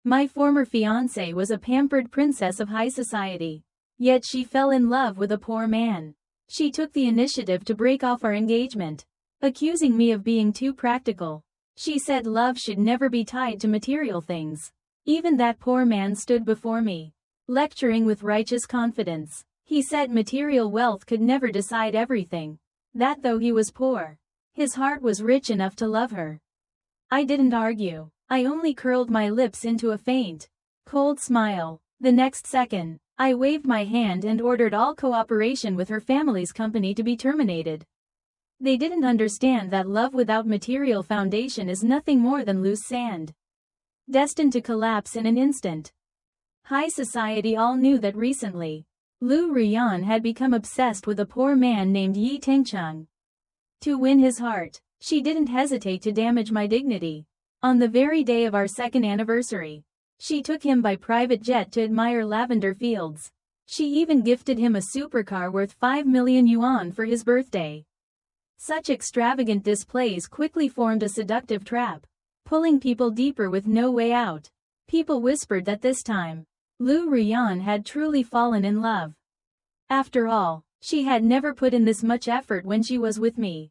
My former fiancé was a pampered princess of high society. Yet she fell in love with a poor man. She took the initiative to break off our engagement, accusing me of being too practical. She said love should never be tied to material things. Even that poor man stood before me, lecturing with righteous confidence. He said material wealth could never decide everything. That though he was poor, his heart was rich enough to love her. I didn't argue. I only curled my lips into a faint, cold smile. The next second, I waved my hand and ordered all cooperation with her family's company to be terminated. They didn't understand that love without material foundation is nothing more than loose sand, destined to collapse in an instant. High society all knew that recently, Lu Ruyan had become obsessed with a poor man named Yi Tengcheng. To win his heart, she didn't hesitate to damage my dignity. On the very day of our second anniversary, she took him by private jet to admire lavender fields. She even gifted him a supercar worth 5 million yuan for his birthday. Such extravagant displays quickly formed a seductive trap, pulling people deeper with no way out. People whispered that this time, Lu Ruyan had truly fallen in love. After all, she had never put in this much effort when she was with me.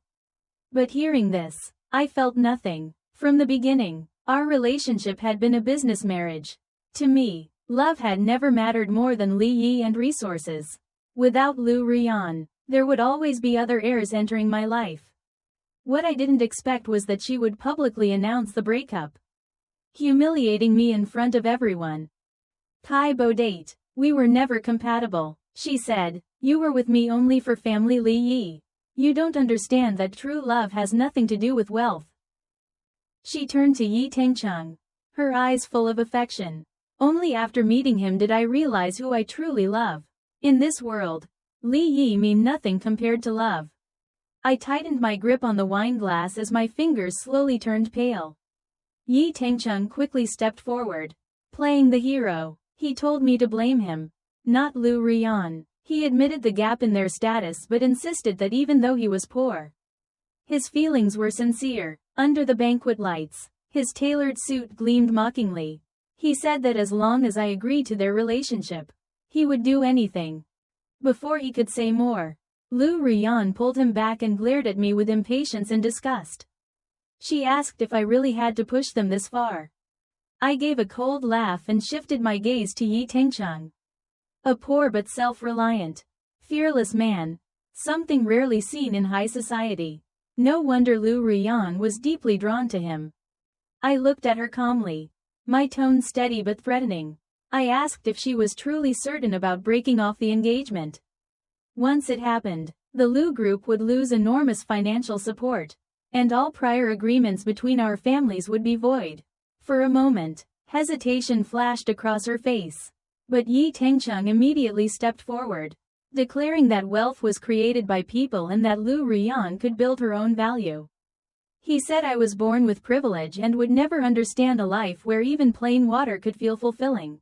But hearing this, I felt nothing. From the beginning, our relationship had been a business marriage. To me, love had never mattered more than Li Yi and resources. Without Lu Ruyan, there would always be other heirs entering my life. What I didn't expect was that she would publicly announce the breakup, humiliating me in front of everyone. Kai Bodate, we were never compatible, she said. You were with me only for family Li Yi. You don't understand that true love has nothing to do with wealth. She turned to Yi Tengcheng, her eyes full of affection. Only after meeting him did I realize who I truly love. In this world, Li Yi mean nothing compared to love. I tightened my grip on the wine glass as my fingers slowly turned pale. Yi Tengcheng quickly stepped forward, playing the hero. He told me to blame him, not Lu Ruyan. He admitted the gap in their status but insisted that even though he was poor, his feelings were sincere. Under the banquet lights, his tailored suit gleamed mockingly. He said that as long as I agreed to their relationship, he would do anything. Before he could say more, Lu Ruyan pulled him back and glared at me with impatience and disgust. She asked if I really had to push them this far. I gave a cold laugh and shifted my gaze to Yi Tengcheng. A poor but self-reliant, fearless man, something rarely seen in high society. No wonder Lu Ruyan was deeply drawn to him. I looked at her calmly, my tone steady but threatening. I asked if she was truly certain about breaking off the engagement. Once it happened, the Lu group would lose enormous financial support, and all prior agreements between our families would be void. For a moment, hesitation flashed across her face. But Yi Tengcheng immediately stepped forward, declaring that wealth was created by people and that Lu Ruyan could build her own value. He said I was born with privilege and would never understand a life where even plain water could feel fulfilling.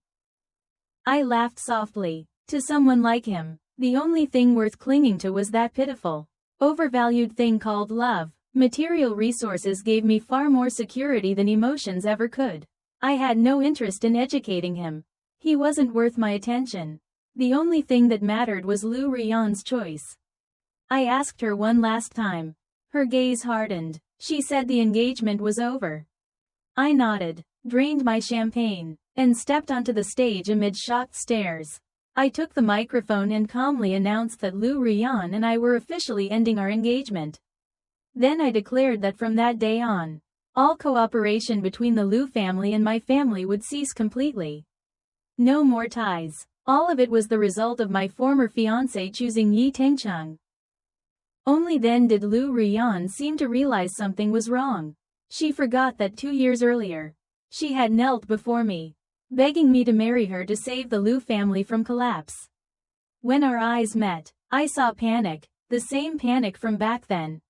I laughed softly. To someone like him, the only thing worth clinging to was that pitiful, overvalued thing called love. Material resources gave me far more security than emotions ever could. I had no interest in educating him. He wasn't worth my attention. The only thing that mattered was Lu Ruyan's choice. I asked her one last time. Her gaze hardened. She said the engagement was over. I nodded, drained my champagne, and stepped onto the stage amid shocked stares. I took the microphone and calmly announced that Lu Ruyan and I were officially ending our engagement. Then I declared that from that day on, all cooperation between the Lu family and my family would cease completely. No more ties. All of it was the result of my former fiancé choosing Yi Tengcheng. Only then did Lu Ruyan seem to realize something was wrong. She forgot that 2 years earlier, she had knelt before me, begging me to marry her to save the Lu family from collapse. When our eyes met, I saw panic, the same panic from back then.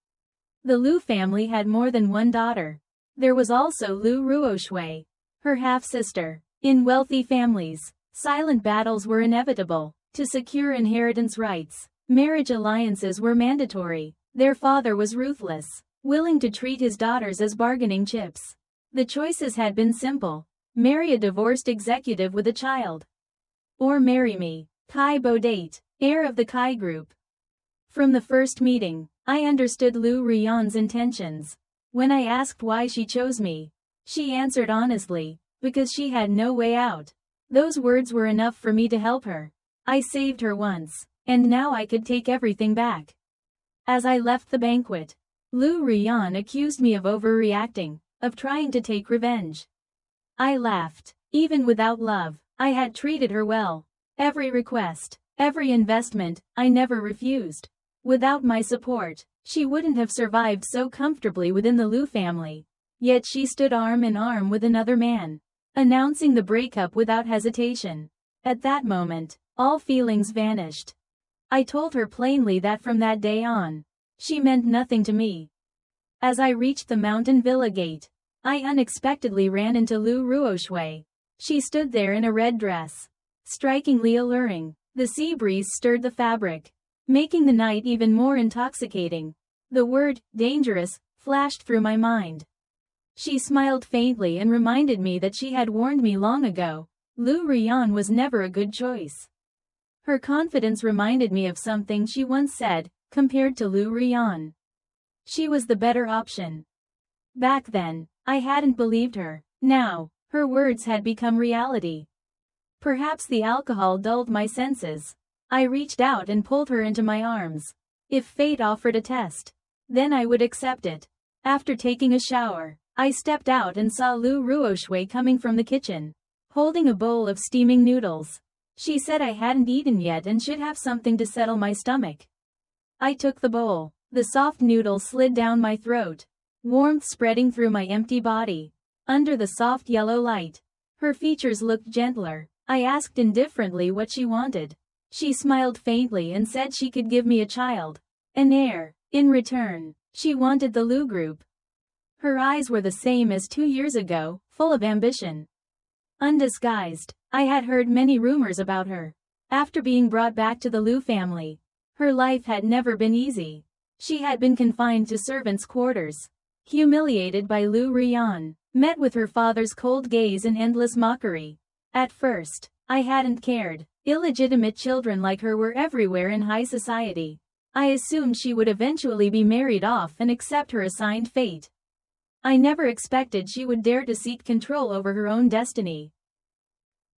The Lu family had more than one daughter. There was also Lu Ruoshui, her half-sister. In wealthy families, silent battles were inevitable. To secure inheritance rights, marriage alliances were mandatory. Their father was ruthless, willing to treat his daughters as bargaining chips. The choices had been simple: Marry a divorced executive with a child. Or marry me, Kai Bodate, heir of the Kai Group. From the first meeting, I understood Lu Rion's intentions. When I asked why she chose me, she answered honestly, because she had no way out. Those words were enough for me to help her. I saved her once, and now I could take everything back. As I left the banquet, Lu Rion accused me of overreacting, of trying to take revenge. I laughed. Even without love, I had treated her well. Every request, every investment, I never refused. Without my support, she wouldn't have survived so comfortably within the Lu family. Yet she stood arm in arm with another man, announcing the breakup without hesitation. At that moment, all feelings vanished. I told her plainly that from that day on, she meant nothing to me. As I reached the mountain villa gate, I unexpectedly ran into Lu Ruoshui. She stood there in a red dress, strikingly alluring. The sea breeze stirred the fabric, making the night even more intoxicating. The word, dangerous, flashed through my mind. She smiled faintly and reminded me that she had warned me long ago. Lu Rion was never a good choice. Her confidence reminded me of something she once said, compared to Lu Rion. She was the better option. Back then, I hadn't believed her. Now, her words had become reality. Perhaps the alcohol dulled my senses. I reached out and pulled her into my arms. If fate offered a test, then I would accept it. After taking a shower, I stepped out and saw Lu Ruoshui coming from the kitchen, holding a bowl of steaming noodles. She said I hadn't eaten yet and should have something to settle my stomach. I took the bowl. The soft noodles slid down my throat, warmth spreading through my empty body. Under the soft yellow light, her features looked gentler. I asked indifferently what she wanted. She smiled faintly and said she could give me a child, an heir. In return, she wanted the Lu Group. Her eyes were the same as 2 years ago, full of ambition. Undisguised, I had heard many rumors about her. After being brought back to the Lu family, her life had never been easy. She had been confined to servants' quarters, humiliated by Lu Rion, met with her father's cold gaze and endless mockery. At first, I hadn't cared. Illegitimate children like her were everywhere in high society. I assumed she would eventually be married off and accept her assigned fate. I never expected she would dare to seek control over her own destiny.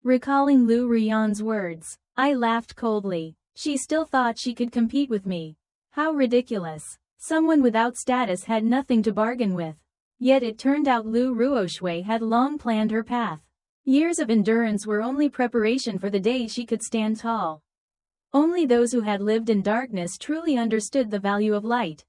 Recalling Lu Rion's words, I laughed coldly. She still thought she could compete with me. How ridiculous. Someone without status had nothing to bargain with. Yet it turned out Lu Ruoshui had long planned her path. Years of endurance were only preparation for the day she could stand tall. Only those who had lived in darkness truly understood the value of light.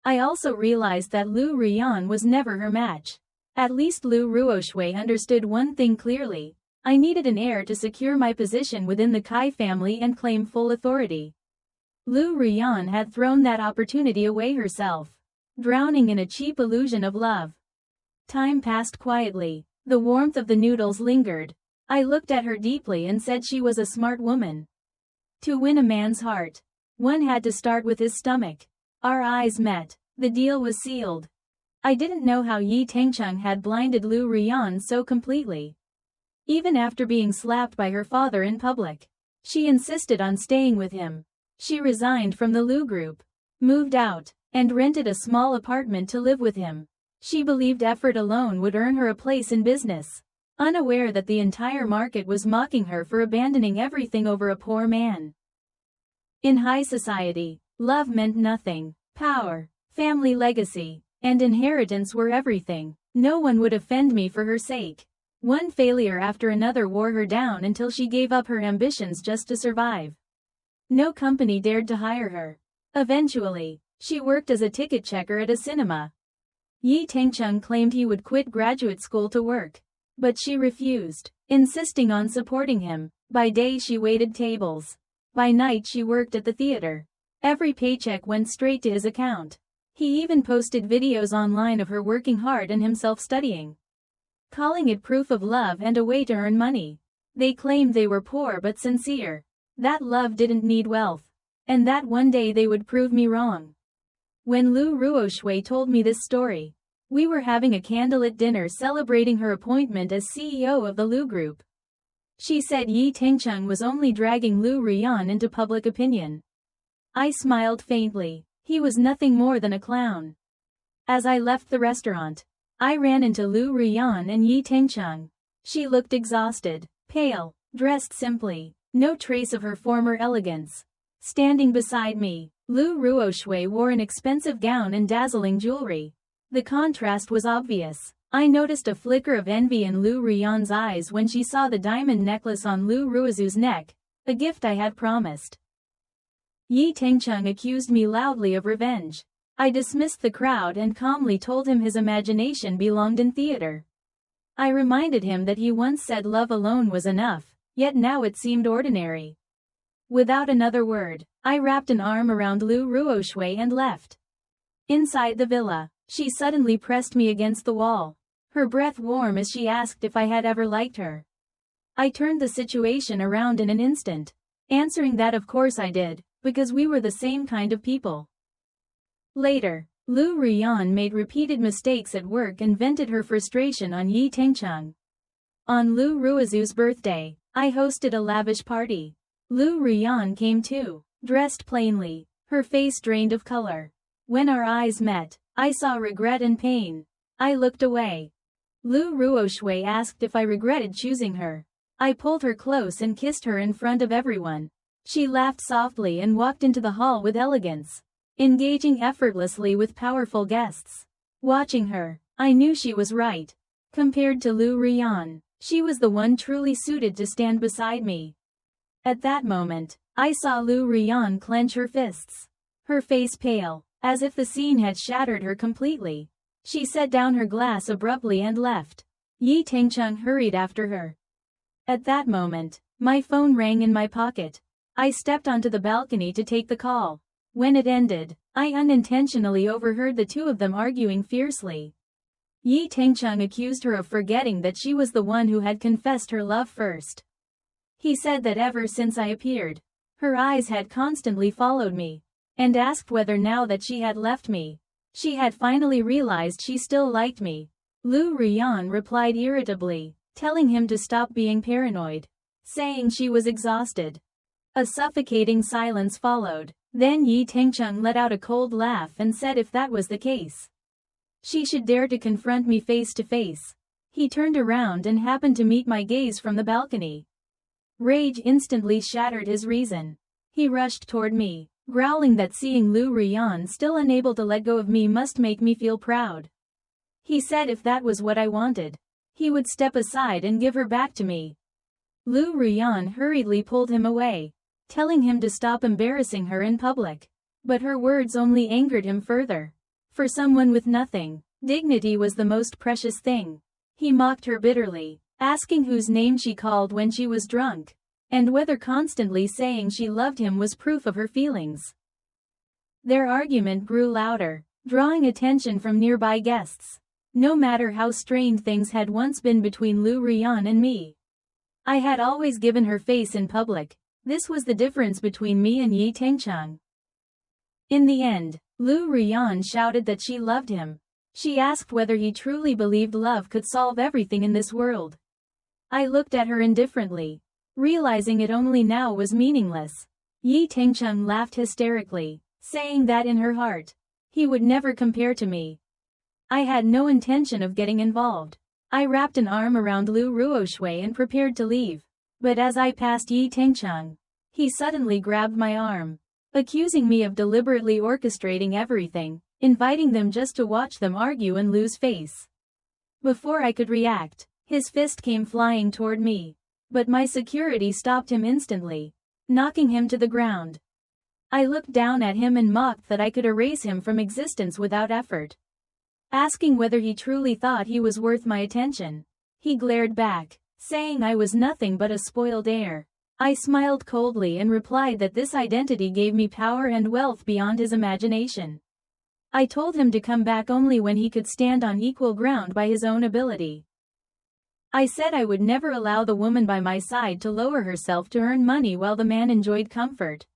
I also realized that Lu Rion was never her match. At least Lu Ruoshui understood one thing clearly. I needed an heir to secure my position within the Kai family and claim full authority. Lu Rion had thrown that opportunity away herself, drowning in a cheap illusion of love. Time passed quietly. The warmth of the noodles lingered. I looked at her deeply and said she was a smart woman. To win a man's heart, one had to start with his stomach. Our eyes met. The deal was sealed. I didn't know how Yi Tengcheng had blinded Lu Rion so completely. Even after being slapped by her father in public, she insisted on staying with him. She resigned from the Lu Group, moved out, and rented a small apartment to live with him. She believed effort alone would earn her a place in business, unaware that the entire market was mocking her for abandoning everything over a poor man. In high society, love meant nothing. Power, family legacy, and inheritance were everything. No one would offend me for her sake. One failure after another wore her down until she gave up her ambitions just to survive. No company dared to hire her. Eventually, she worked as a ticket checker at a cinema. Yi Tengcheng claimed he would quit graduate school to work, but she refused, insisting on supporting him. By day she waited tables. By night she worked at the theater. Every paycheck went straight to his account. He even posted videos online of her working hard and himself studying, calling it proof of love and a way to earn money. They claimed they were poor but sincere, that love didn't need wealth, and that one day they would prove me wrong. When Lu Ruoshui told me this story, We were having a candlelit dinner celebrating her appointment as CEO of the Lu Group. She said Yi Tingcheng was only dragging Lu Rian into public opinion. I smiled faintly. He was nothing more than a clown. As I left the restaurant, I ran into Lu Rian and Yi Tingcheng. She looked exhausted, pale, dressed simply, no trace of her former elegance. Standing beside me, Lu Ruoshui wore an expensive gown and dazzling jewelry. The contrast was obvious. I noticed a flicker of envy in Lu Rian's eyes when she saw the diamond necklace on Lu Ruozu's neck, a gift I had promised. Yi Tingcheng accused me loudly of revenge. I dismissed the crowd and calmly told him his imagination belonged in theater. I reminded him that he once said love alone was enough, yet now it seemed ordinary. Without another word, I wrapped an arm around Lu Ruoshui and left. Inside the villa, she suddenly pressed me against the wall, her breath warm as she asked if I had ever liked her. I turned the situation around in an instant, answering that of course I did, because we were the same kind of people. Later, Lu Rian made repeated mistakes at work and vented her frustration on Yi Tingcheng. On Lu Ruozu's birthday, I hosted a lavish party. Lu Rian came too, dressed plainly, her face drained of color. When our eyes met, I saw regret and pain. I looked away. Lu Ruoshui asked if I regretted choosing her. I pulled her close and kissed her in front of everyone. She laughed softly and walked into the hall with elegance, engaging effortlessly with powerful guests. Watching her, I knew she was right. Compared to Lu Rian, she was the one truly suited to stand beside me. At that moment, I saw Lu Rian clench her fists. Her face pale, as if the scene had shattered her completely. She set down her glass abruptly and left. Yi Tingcheng hurried after her. At that moment, my phone rang in my pocket. I stepped onto the balcony to take the call. When it ended, I unintentionally overheard the two of them arguing fiercely. Yi Tingcheng accused her of forgetting that she was the one who had confessed her love first. He said that ever since I appeared, her eyes had constantly followed me, and asked whether now that she had left me, she had finally realized she still liked me. Lu Rian replied irritably, telling him to stop being paranoid, saying she was exhausted. A suffocating silence followed. Then Yi Tingcheng let out a cold laugh and said if that was the case, she should dare to confront me face to face. He turned around and happened to meet my gaze from the balcony. Rage instantly shattered his reason. He rushed toward me, growling that seeing Lu Rian still unable to let go of me must make me feel proud. He said if that was what I wanted, he would step aside and give her back to me. Lu Rian hurriedly pulled him away, telling him to stop embarrassing her in public. But her words only angered him further. For someone with nothing, dignity was the most precious thing. He mocked her bitterly, asking whose name she called when she was drunk, and whether constantly saying she loved him was proof of her feelings. Their argument grew louder, drawing attention from nearby guests. No matter how strained things had once been between Lu Rian and me, I had always given her face in public. This was the difference between me and Yi Tingcheng. In the end, Lu Rian shouted that she loved him. She asked whether he truly believed love could solve everything in this world. I looked at her indifferently, realizing it only now was meaningless. Yi Tingcheng laughed hysterically, saying that in her heart, he would never compare to me. I had no intention of getting involved. I wrapped an arm around Lu Ruoshui and prepared to leave. But as I passed Yi Tingcheng, he suddenly grabbed my arm, accusing me of deliberately orchestrating everything, inviting them just to watch them argue and lose face. Before I could react, his fist came flying toward me. But my security stopped him instantly, knocking him to the ground. I looked down at him and mocked that I could erase him from existence without effort, asking whether he truly thought he was worth my attention. He glared back, saying I was nothing but a spoiled heir. I smiled coldly and replied that this identity gave me power and wealth beyond his imagination. I told him to come back only when he could stand on equal ground by his own ability. I said I would never allow the woman by my side to lower herself to earn money while the man enjoyed comfort.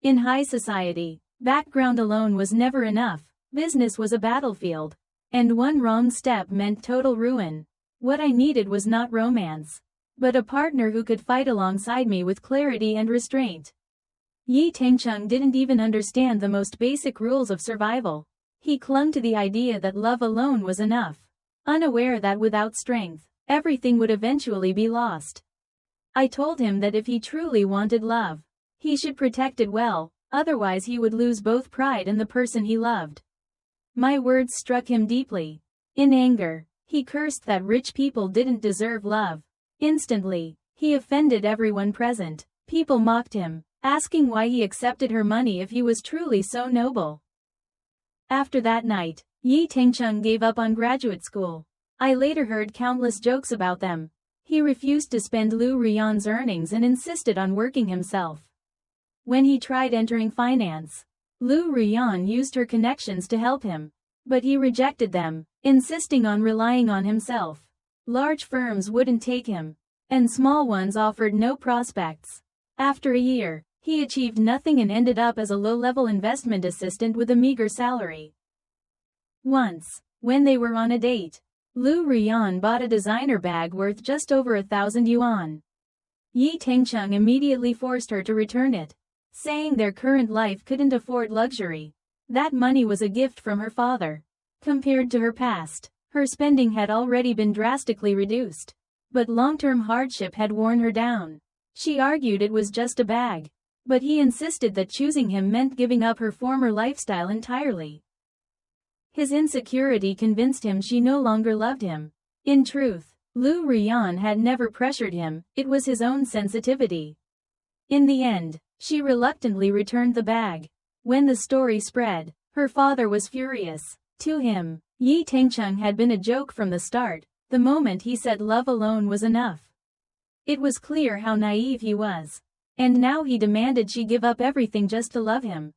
In high society, background alone was never enough. Business was a battlefield. And one wrong step meant total ruin. What I needed was not romance, but a partner who could fight alongside me with clarity and restraint. Yi Tengcheng didn't even understand the most basic rules of survival. He clung to the idea that love alone was enough, unaware that without strength, everything would eventually be lost. I told him that if he truly wanted love, he should protect it well, otherwise he would lose both pride and the person he loved. My words struck him deeply. In anger, he cursed that rich people didn't deserve love. Instantly, he offended everyone present. People mocked him, asking why he accepted her money if he was truly so noble. After that night, Yi Tengcheng gave up on graduate school. I later heard countless jokes about them. He refused to spend Lu Ruyan's earnings and insisted on working himself. When he tried entering finance, Lu Ruyan used her connections to help him, but he rejected them, insisting on relying on himself. Large firms wouldn't take him, and small ones offered no prospects. After a year, he achieved nothing and ended up as a low-level investment assistant with a meager salary. Once, when they were on a date, Lu Ruyan bought a designer bag worth just over 1,000 yuan. Yi Tengcheng immediately forced her to return it, saying their current life couldn't afford luxury. That money was a gift from her father. Compared to her past, her spending had already been drastically reduced. But long-term hardship had worn her down. She argued it was just a bag, but he insisted that choosing him meant giving up her former lifestyle entirely. His insecurity convinced him she no longer loved him. In truth, Lu Ruyan had never pressured him, it was his own sensitivity. In the end, she reluctantly returned the bag. When the story spread, her father was furious. To him, Yi Tengcheng had been a joke from the start, the moment he said love alone was enough. It was clear how naive he was. And now he demanded she give up everything just to love him.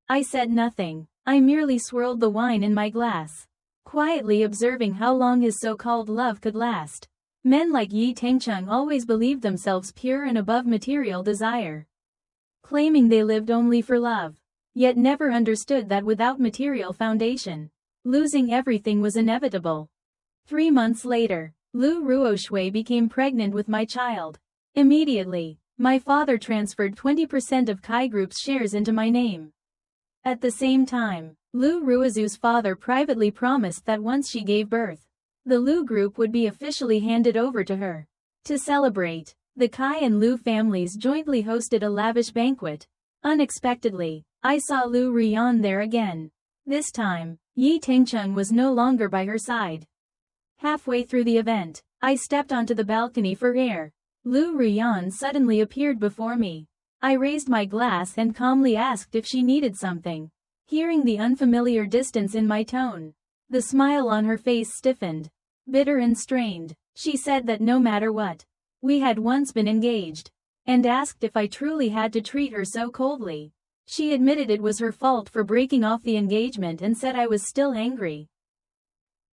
I said nothing. I merely swirled the wine in my glass, quietly observing how long his so-called love could last. Men like Yi Tengcheng always believed themselves pure and above material desire, claiming they lived only for love, yet never understood that without material foundation, losing everything was inevitable. 3 months later, Lu Ruoshui became pregnant with my child. Immediately, my father transferred 20% of Kai Group's shares into my name. At the same time, Lu Ruozu's father privately promised that once she gave birth, the Lu Group would be officially handed over to her. To celebrate, the Kai and Lu families jointly hosted a lavish banquet. Unexpectedly, I saw Lu Ruyan there again. This time, Yi Tengcheng was no longer by her side. Halfway through the event, I stepped onto the balcony for air. Lu Ruyan suddenly appeared before me. I raised my glass and calmly asked if she needed something. Hearing the unfamiliar distance in my tone, the smile on her face stiffened. Bitter and strained, she said that no matter what, we had once been engaged, and asked if I truly had to treat her so coldly. She admitted it was her fault for breaking off the engagement and said I was still angry.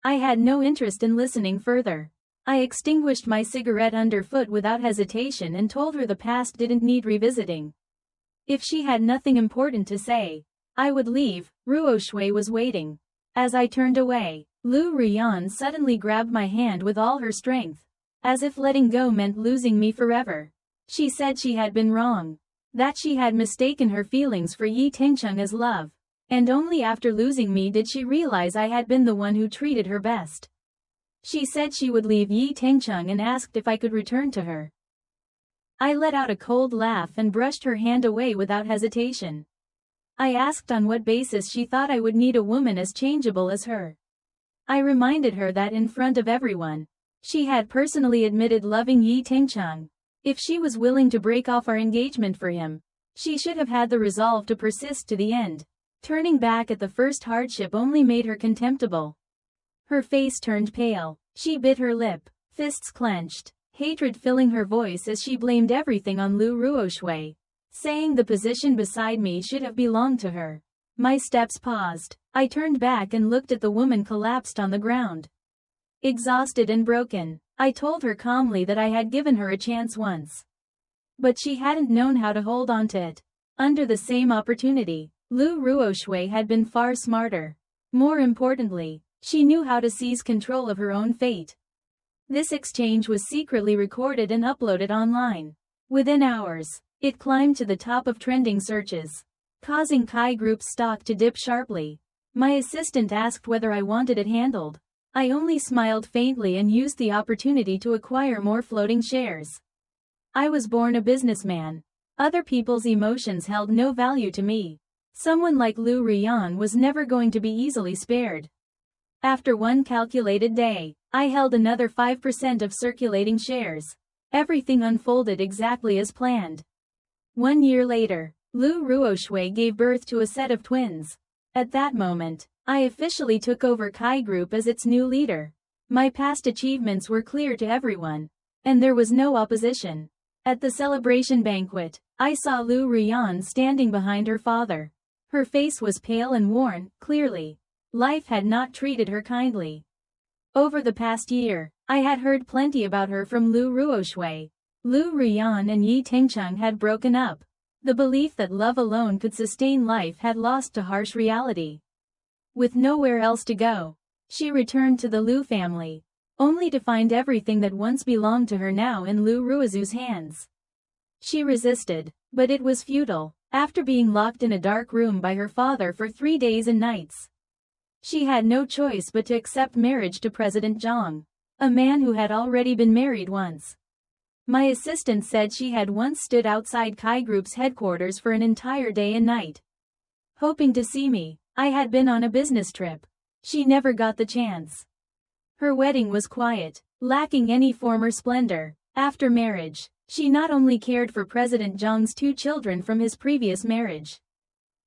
I had no interest in listening further. I extinguished my cigarette underfoot without hesitation and told her the past didn't need revisiting. If she had nothing important to say, I would leave. Ruoshui was waiting. As I turned away, Lu Ruyan suddenly grabbed my hand with all her strength, as if letting go meant losing me forever. She said she had been wrong, that she had mistaken her feelings for Yi Tengcheng as love, and only after losing me did she realize I had been the one who treated her best. She said she would leave Yi Tengcheng and asked if I could return to her. I let out a cold laugh and brushed her hand away without hesitation. I asked on what basis she thought I would need a woman as changeable as her. I reminded her that in front of everyone, she had personally admitted loving Yi Tengcheng. If she was willing to break off our engagement for him, she should have had the resolve to persist to the end. Turning back at the first hardship only made her contemptible. Her face turned pale, she bit her lip, fists clenched, hatred filling her voice as she blamed everything on Lu Ruoshui, saying the position beside me should have belonged to her. My steps paused. I turned back and looked at the woman collapsed on the ground. Exhausted and broken, I told her calmly that I had given her a chance once, but she hadn't known how to hold on to it. Under the same opportunity, Lu Ruoshui had been far smarter. More importantly, She knew how to seize control of her own fate. This exchange was secretly recorded and uploaded online. Within hours, it climbed to the top of trending searches, causing Kai Group's stock to dip sharply. My assistant asked whether I wanted it handled. I only smiled faintly and used the opportunity to acquire more floating shares. I was born a businessman. Other people's emotions held no value to me. Someone like Lu Rian was never going to be easily spared. After one calculated day, I held another 5% of circulating shares. Everything unfolded exactly as planned. 1 year later, Lu Ruoshui gave birth to a set of twins. At that moment, I officially took over Kai Group as its new leader. My past achievements were clear to everyone, and there was no opposition. At the celebration banquet, I saw Lu Rian standing behind her father. Her face was pale and worn, clearly. Life had not treated her kindly. Over the past year, I had heard plenty about her from Lu Ruoshui. Lu Rian and Yi Tengcheng had broken up. The belief that love alone could sustain life had lost to harsh reality. With nowhere else to go, she returned to the Lu family, only to find everything that once belonged to her now in Lu Ruozu's hands. She resisted, but it was futile. After being locked in a dark room by her father for 3 days and nights, she had no choice but to accept marriage to President Zhang, a man who had already been married once. My assistant said she had once stood outside Kai Group's headquarters for an entire day and night, hoping to see me. I had been on a business trip. She never got the chance. Her wedding was quiet, lacking any former splendor. After marriage, she not only cared for President Zhang's 2 children from his previous marriage,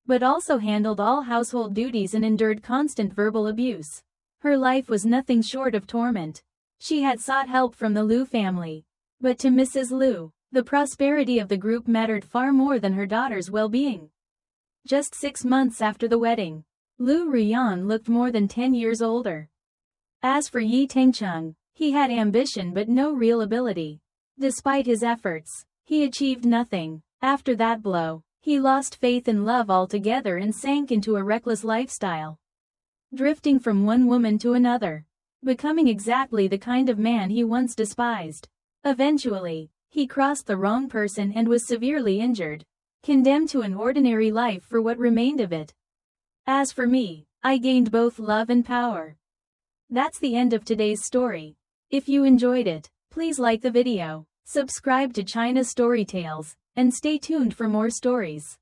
but also handled all household duties and endured constant verbal abuse. Her life was nothing short of torment. She had sought help from the Lu family, but to Mrs. Lu, the prosperity of the group mattered far more than her daughter's well-being. Just 6 months after the wedding, Lu Rian looked more than 10 years older. As for Yi Tengcheng, he had ambition but no real ability. Despite his efforts, he achieved nothing. After that blow, he lost faith in love altogether and sank into a reckless lifestyle, drifting from one woman to another, becoming exactly the kind of man he once despised. Eventually, he crossed the wrong person and was severely injured, condemned to an ordinary life for what remained of it. As for me, I gained both love and power. That's the end of today's story. If you enjoyed it, please like the video, subscribe to China Story Tales, and stay tuned for more stories.